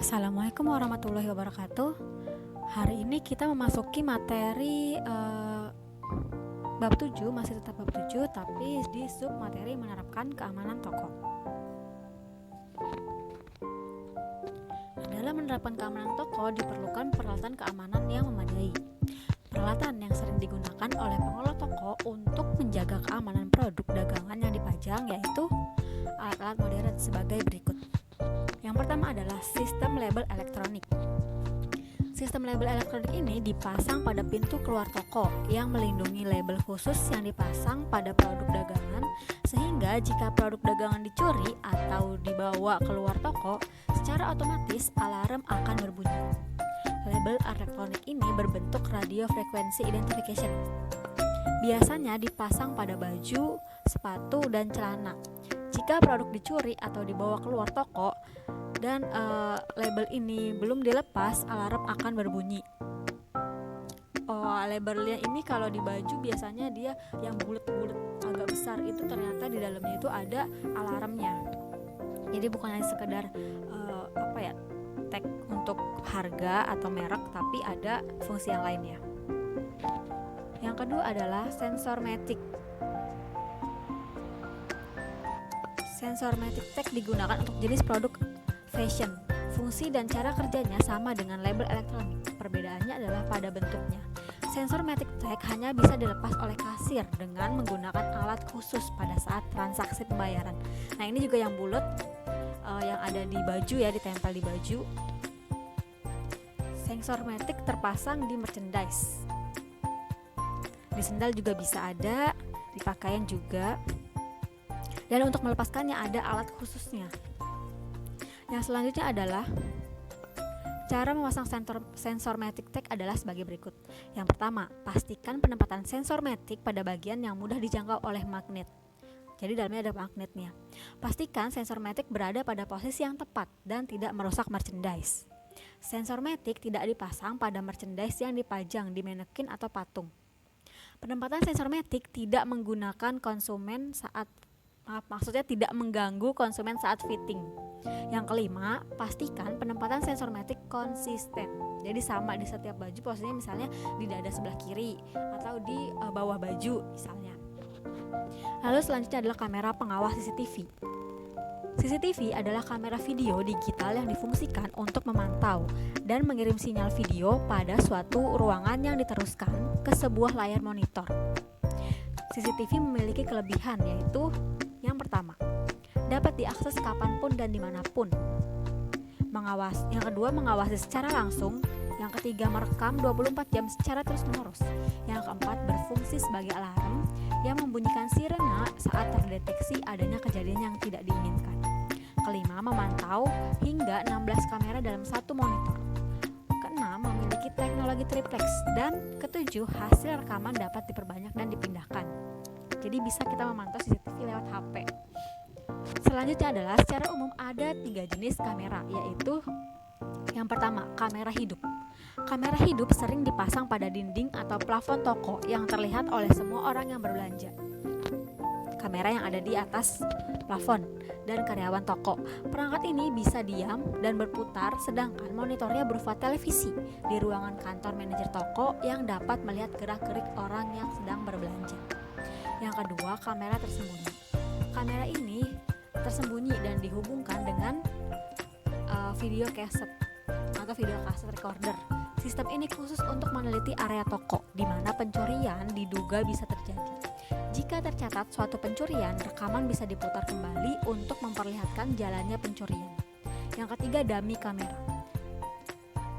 Assalamualaikum warahmatullahi wabarakatuh. Hari ini kita memasuki materi bab 7, masih tetap bab 7, tapi di sub materi menerapkan keamanan toko. Dalam menerapkan keamanan toko diperlukan peralatan keamanan yang memadai. Peralatan yang sering digunakan oleh pengelola toko untuk menjaga keamanan produk dagangan yang dipajang yaitu alat-alat modern sebagai berikut. Yang pertama adalah sistem label elektronik. Sistem label elektronik ini dipasang pada pintu keluar toko yang melindungi label khusus yang dipasang pada produk dagangan, sehingga jika produk dagangan dicuri atau dibawa keluar toko, secara otomatis alarm akan berbunyi. Label elektronik ini berbentuk radio frequency identification. Biasanya dipasang pada baju, sepatu, dan celana. Jika produk dicuri atau dibawa keluar toko dan label ini belum dilepas, alarm akan berbunyi. Labelnya ini kalau di baju biasanya dia yang bulat-bulat agak besar, itu ternyata di dalamnya itu ada alarmnya. Jadi bukan hanya sekedar tag untuk harga atau merek, tapi ada fungsi yang lainnya. Yang kedua adalah sensor matic. Sensor matic tag digunakan untuk jenis produk fashion. Fungsi dan cara kerjanya sama dengan label elektronik. Perbedaannya adalah pada bentuknya. Sensor matic tag hanya bisa dilepas oleh kasir dengan menggunakan alat khusus pada saat transaksi pembayaran. Nah, ini juga yang bulat, yang ada di baju ya, ditempel di baju. Sensor matic terpasang di merchandise. Di sendal juga bisa ada, di pakaian juga. Dan untuk melepaskannya ada alat khususnya. Yang selanjutnya adalah cara memasang sensor matic tag adalah sebagai berikut. Yang pertama, pastikan penempatan sensor matic pada bagian yang mudah dijangkau oleh magnet. Jadi dalamnya ada magnetnya. Pastikan sensor matic berada pada posisi yang tepat dan tidak merusak merchandise. Sensor matic tidak dipasang pada merchandise yang dipajang di manekin atau patung. Penempatan sensor matic tidak menggunakan konsumen saat tidak mengganggu konsumen saat fitting. Yang kelima, pastikan penempatan sensor matic konsisten. Jadi sama di setiap baju, posisinya misalnya di dada sebelah kiri atau di bawah baju misalnya. Lalu selanjutnya adalah kamera pengawas CCTV. CCTV adalah kamera video digital yang difungsikan untuk memantau dan mengirim sinyal video pada suatu ruangan yang diteruskan ke sebuah layar monitor. CCTV memiliki kelebihan, yaitu yang pertama, dapat diakses kapanpun dan dimanapun. Yang kedua, mengawasi secara langsung. Yang ketiga, merekam 24 jam secara terus-menerus. Yang keempat, berfungsi sebagai alarm yang membunyikan sirena saat terdeteksi adanya kejadian yang tidak diinginkan. Kelima, memantau hingga 16 kamera dalam satu monitor. Keenam, memiliki teknologi triplex. Dan ketujuh, hasil rekaman dapat diperbanyak dan dipindahkan. Jadi bisa kita memantau CCTV lewat HP. Selanjutnya adalah secara umum ada 3 jenis kamera, yaitu yang pertama, kamera hidup. Kamera hidup sering dipasang pada dinding atau plafon toko yang terlihat oleh semua orang yang berbelanja. Kamera yang ada di atas plafon dan karyawan toko. Perangkat ini bisa diam dan berputar, sedangkan monitornya berupa televisi di ruangan kantor manajer toko yang dapat melihat gerak-gerik orang yang sedang berbelanja. Yang kedua, kamera tersembunyi. Kamera ini tersembunyi dan dihubungkan dengan video kaset atau video kaset recorder. Sistem ini khusus untuk meneliti area toko di mana pencurian diduga bisa terjadi. Jika tercatat suatu pencurian, rekaman bisa diputar kembali untuk memperlihatkan jalannya pencurian. Yang ketiga, dummy kamera.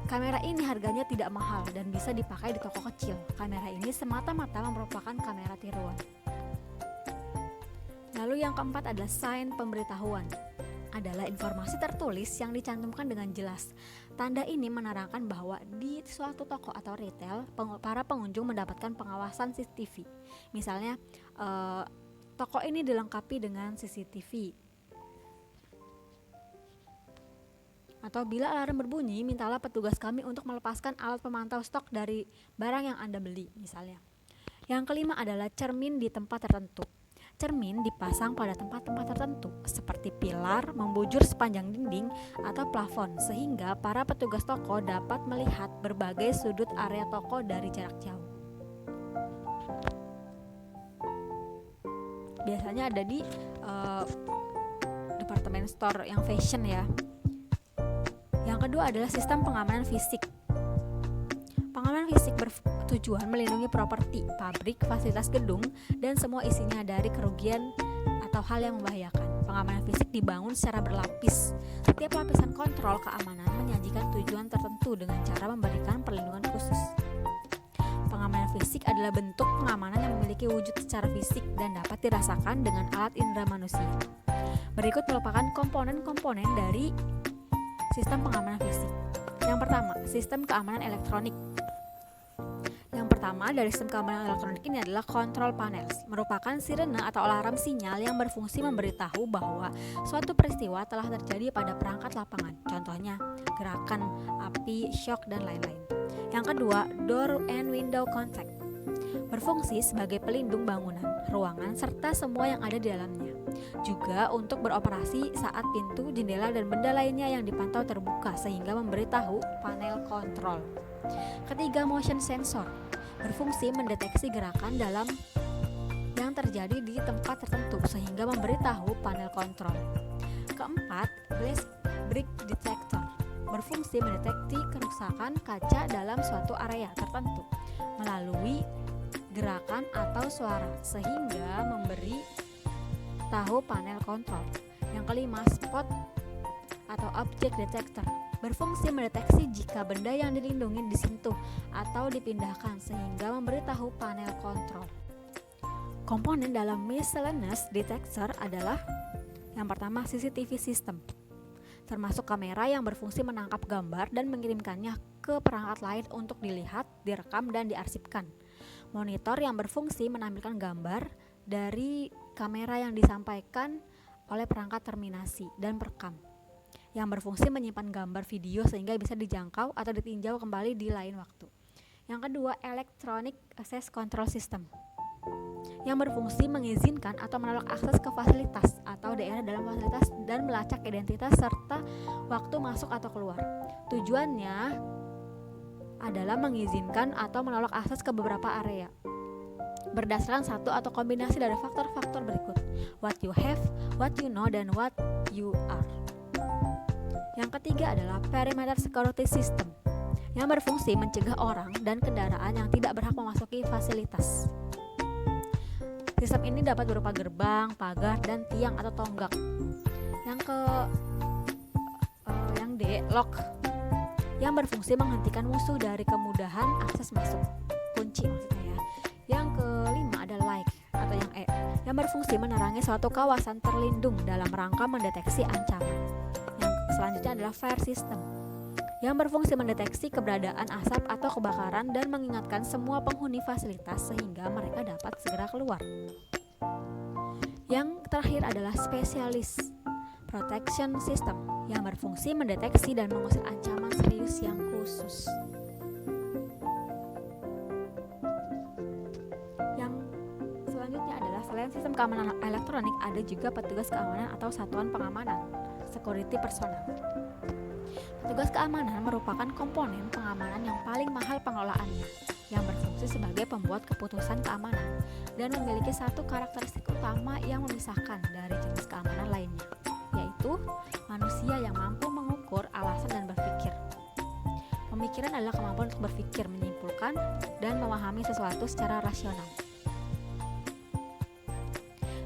Kamera ini harganya tidak mahal dan bisa dipakai di toko kecil. Kamera ini semata-mata merupakan kamera tiruan. Lalu yang keempat adalah sign pemberitahuan. Adalah informasi tertulis yang dicantumkan dengan jelas. Tanda ini menerangkan bahwa di suatu toko atau retail, para pengunjung mendapatkan pengawasan CCTV. Misalnya, toko ini dilengkapi dengan CCTV. Atau bila alarm berbunyi, mintalah petugas kami untuk melepaskan alat pemantau stok dari barang yang Anda beli, misalnya. Yang kelima adalah cermin di tempat tertentu. Cermin dipasang pada tempat-tempat tertentu seperti pilar, membujur sepanjang dinding, atau plafon sehingga para petugas toko dapat melihat berbagai sudut area toko dari jarak jauh. Biasanya ada di departemen store yang fashion ya. Yang kedua adalah sistem pengamanan fisik. Pengamanan fisik bertujuan melindungi properti, pabrik, fasilitas gedung, dan semua isinya dari kerugian atau hal yang membahayakan. Pengamanan fisik dibangun secara berlapis. Setiap lapisan kontrol keamanan menyajikan tujuan tertentu dengan cara memberikan perlindungan khusus. Pengamanan fisik adalah bentuk pengamanan yang memiliki wujud secara fisik dan dapat dirasakan dengan alat indera manusia. Berikut merupakan komponen-komponen dari sistem pengamanan fisik. Yang pertama, sistem keamanan elektronik. Yang pertama dari sistem keamanan elektronik ini adalah control panels, merupakan sirene atau alarm sinyal yang berfungsi memberitahu bahwa suatu peristiwa telah terjadi pada perangkat lapangan. Contohnya, gerakan api, shock, dan lain-lain. Yang kedua, door and window contact, berfungsi sebagai pelindung bangunan, ruangan, serta semua yang ada di dalamnya. Juga untuk beroperasi saat pintu, jendela, dan benda lainnya yang dipantau terbuka sehingga memberitahu panel kontrol. Ketiga, motion sensor, berfungsi mendeteksi gerakan dalam yang terjadi di tempat tertentu sehingga memberitahu panel kontrol. Keempat, glass break detector, berfungsi mendeteksi kerusakan kaca dalam suatu area tertentu melalui gerakan atau suara sehingga memberi tahu panel kontrol. Yang kelima, spot atau object detector, berfungsi mendeteksi jika benda yang dilindungi disentuh atau dipindahkan sehingga memberitahu panel kontrol. Komponen dalam miscellaneous detector adalah yang pertama, CCTV system, termasuk kamera yang berfungsi menangkap gambar dan mengirimkannya ke perangkat lain untuk dilihat, direkam, dan diarsipkan. Monitor yang berfungsi menampilkan gambar dari kamera yang disampaikan oleh perangkat terminasi dan perekam, yang berfungsi menyimpan gambar video sehingga bisa dijangkau atau ditinjau kembali di lain waktu. Yang kedua, Electronic Access Control System, yang berfungsi mengizinkan atau menolak akses ke fasilitas atau daerah dalam fasilitas dan melacak identitas serta waktu masuk atau keluar. Tujuannya adalah mengizinkan atau menolak akses ke beberapa area berdasarkan satu atau kombinasi dari faktor-faktor berikut: what you have, what you know, dan what you are. Yang ketiga adalah Perimeter Security System, yang berfungsi mencegah orang dan kendaraan yang tidak berhak memasuki fasilitas. Sistem ini dapat berupa gerbang, pagar, dan tiang atau tonggak. Yang D, lock, yang berfungsi menghentikan musuh dari kemudahan akses masuk, kunci maksudnya ya. Yang kelima ada like atau yang E, yang berfungsi menerangi suatu kawasan terlindung dalam rangka mendeteksi ancaman. Yang selanjutnya adalah fire system, yang berfungsi mendeteksi keberadaan asap atau kebakaran dan mengingatkan semua penghuni fasilitas sehingga mereka dapat segera keluar. Yang terakhir adalah specialist protection system, yang berfungsi mendeteksi dan mengusir ancaman serius yang khusus. Yang selanjutnya adalah selain sistem keamanan elektronik, ada juga petugas keamanan atau satuan pengamanan, security personnel. Petugas keamanan merupakan komponen pengamanan yang paling mahal pengelolaannya, yang berfungsi sebagai pembuat keputusan keamanan dan memiliki satu karakteristik utama yang memisahkan dari jenis keamanan lainnya, yaitu manusia yang mampu mengukur alasan dan berpikir. Pemikiran adalah kemampuan untuk berpikir, menyimpulkan, dan memahami sesuatu secara rasional.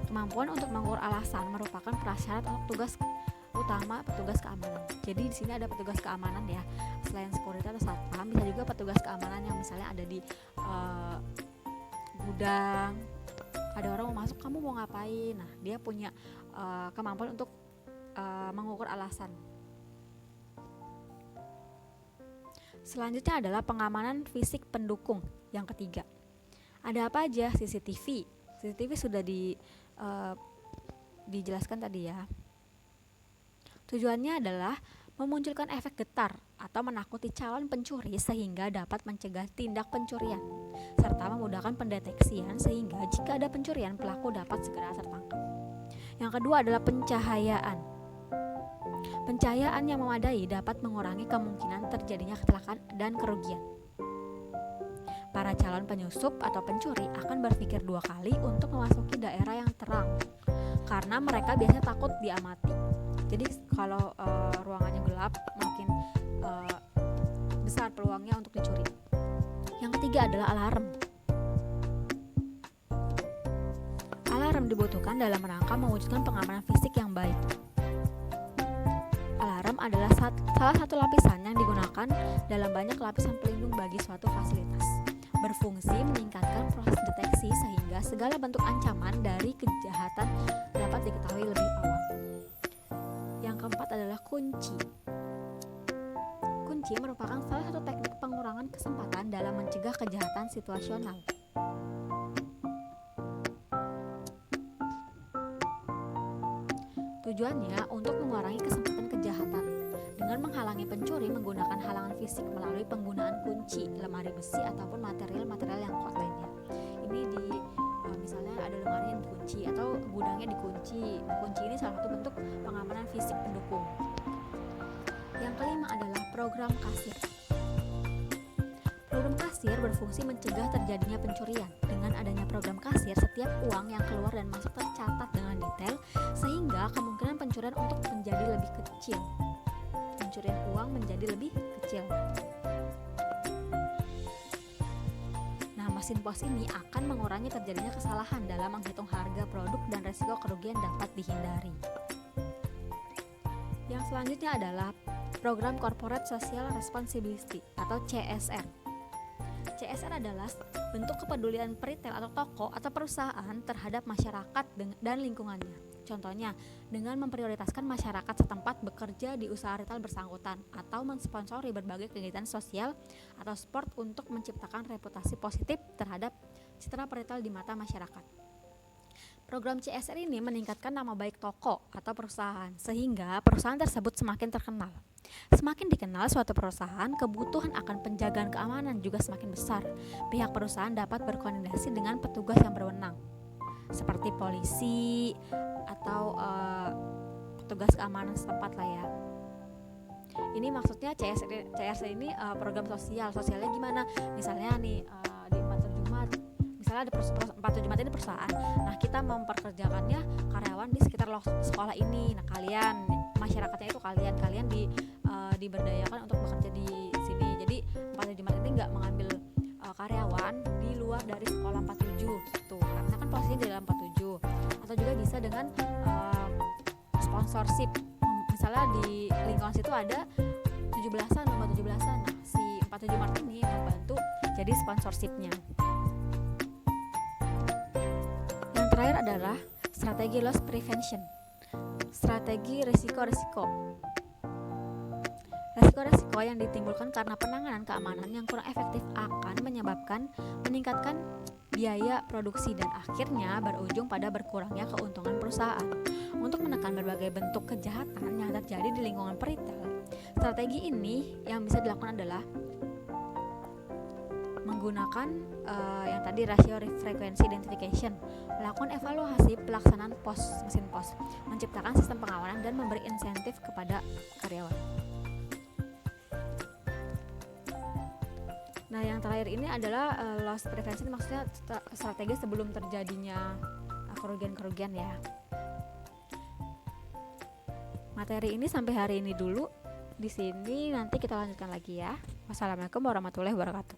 Kemampuan untuk mengukur alasan merupakan prasyarat untuk tugas utama petugas keamanan. Jadi di sini ada petugas keamanan ya, selain security atau satpam, bisa juga petugas keamanan yang misalnya ada di gudang, ada orang mau masuk, kamu mau ngapain? Nah, dia punya kemampuan untuk mengukur alasan. Selanjutnya adalah pengamanan fisik pendukung yang ketiga. Ada apa aja? CCTV sudah dijelaskan tadi ya. Tujuannya adalah memunculkan efek getar atau menakuti calon pencuri sehingga dapat mencegah tindak pencurian, serta memudahkan pendeteksian sehingga jika ada pencurian pelaku dapat segera tertangkap. Yang kedua adalah pencahayaan. Pencahayaan yang memadai dapat mengurangi kemungkinan terjadinya kecelakaan dan kerugian. Para calon penyusup atau pencuri akan berpikir 2 kali untuk memasuki daerah yang terang karena mereka biasanya takut diamati. Jadi kalau ruangannya gelap, makin besar peluangnya untuk dicuri. Yang ketiga adalah alarm. Alarm dibutuhkan dalam rangka mewujudkan pengamanan fisik yang baik. Alarm adalah salah satu lapisan yang digunakan dalam banyak lapisan pelindung bagi suatu fasilitas. Berfungsi meningkatkan proses deteksi sehingga segala bentuk ancaman dari kejahatan dapat diketahui lebih awal. Yang keempat adalah kunci. Kunci merupakan salah satu teknik pengurangan kesempatan dalam mencegah kejahatan situasional. Tujuannya untuk mengurangi kesempatan kejahatan dengan menghalangi pencuri menggunakan halangan fisik melalui penggunaan kunci, lemari besi ataupun material-material yang kuat lainnya. Ini misalnya ada lemari yang dikunci atau gudangnya dikunci. Kunci ini salah satu bentuk pengamanan fisik pendukung. Yang kelima adalah program kasir. Program kasir berfungsi mencegah terjadinya pencurian. Dengan adanya program kasir, setiap uang yang keluar dan masuk tercatat dengan detail sehingga kemungkinan pencurian untuk menjadi lebih kecil. Pencurian uang menjadi lebih kecil. Nah, mesin POS ini akan mengurangi terjadinya kesalahan dalam menghitung harga produk dan resiko kerugian dapat dihindari. Yang selanjutnya adalah Program Corporate Social Responsibility atau CSR. CSR adalah bentuk kepedulian retail atau toko atau perusahaan terhadap masyarakat dan lingkungannya. Contohnya, dengan memprioritaskan masyarakat setempat bekerja di usaha retail bersangkutan atau mensponsori berbagai kegiatan sosial atau sport untuk menciptakan reputasi positif terhadap citra retail di mata masyarakat. Program CSR ini meningkatkan nama baik toko atau perusahaan sehingga perusahaan tersebut semakin terkenal. Semakin dikenal suatu perusahaan, kebutuhan akan penjagaan keamanan juga semakin besar. Pihak perusahaan dapat berkoordinasi dengan petugas yang berwenang, seperti polisi atau petugas keamanan setempat lah ya. Ini maksudnya CSR ini program sosialnya gimana? Misalnya nih di Empat Jumat, misalnya ada Empat Jumat ini perusahaan. Nah, kita memperkerjakannya karyawan di sekitar sekolah ini. Nah, kalian masyarakatnya itu kalian diberdayakan untuk bekerja di sini. Jadi Empat Jumat ini nggak mengambil karyawan di luar dari sekolah 47 gitu. Karena kan posisinya di dalam 47. Atau juga bisa dengan sponsorship. Misalnya di lingkungan situ ada 17-an, lomba 17-an. Nah, si 47 Maret ini membantu jadi sponsorshipnya. Yang terakhir adalah strategi loss prevention. Strategi risiko-risiko yang ditimbulkan karena penanganan keamanan yang kurang efektif akan menyebabkan meningkatkan biaya produksi dan akhirnya berujung pada berkurangnya keuntungan perusahaan. Untuk menekan berbagai bentuk kejahatan yang terjadi di lingkungan retail, strategi ini yang bisa dilakukan adalah menggunakan yang tadi rasio frekuensi identification, melakukan evaluasi pelaksanaan mesin POS, menciptakan sistem pengawalan dan memberi insentif kepada karyawan. Nah, yang terakhir ini adalah loss prevention, maksudnya strategi sebelum terjadinya kerugian-kerugian ya. Materi ini sampai hari ini dulu. Di sini nanti kita lanjutkan lagi ya. Wassalamualaikum warahmatullahi wabarakatuh.